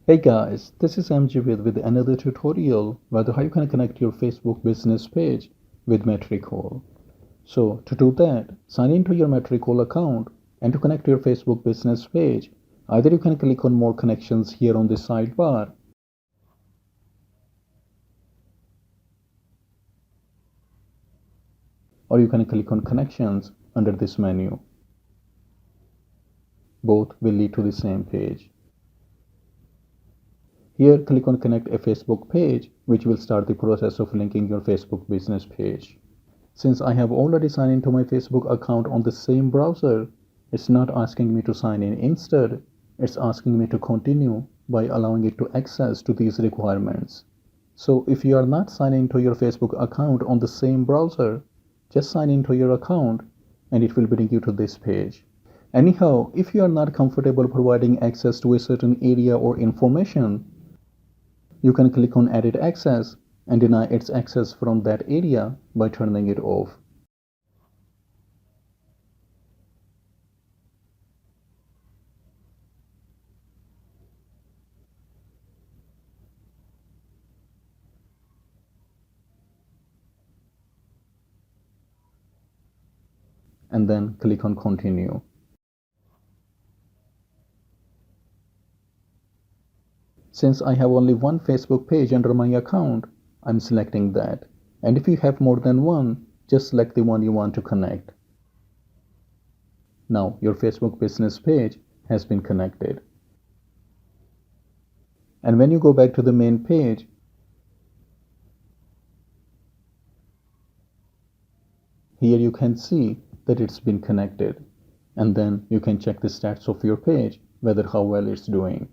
Hey guys, this is 𝐓𝐴𝐲 with another tutorial whether how you can connect your Facebook business page with Metricool. So to do that, sign into your Metricool account, and to connect your Facebook business page, either you can click on more connections here on this sidebar, or you can click on connections under this menu. Both will lead to the same page. Here, click on Connect a Facebook page, which will start the process of linking your Facebook business page. Since I have already signed into my Facebook account on the same browser, it's not asking me to sign in. Instead, it's asking me to continue by allowing it to access to these requirements. So if you are not signing into your Facebook account on the same browser, just sign into your account and it will bring you to this page. Anyhow, if you are not comfortable providing access to a certain area or information, you can click on Edit Access and deny its access from that area by turning it off. And then click on Continue. Since I have only one Facebook page under my account, I'm selecting that. And if you have more than one, just select the one you want to connect. Now your Facebook business page has been connected. And when you go back to the main page, here you can see that it's been connected. And then you can check the stats of your page, whether how well it's doing.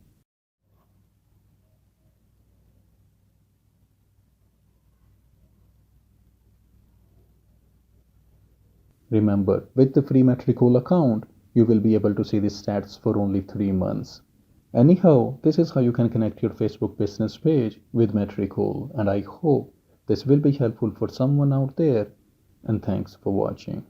Remember, with the free Metricool account, you will be able to see the stats for only 3 months. Anyhow, this is how you can connect your Facebook business page with Metricool, and I hope this will be helpful for someone out there, and thanks for watching.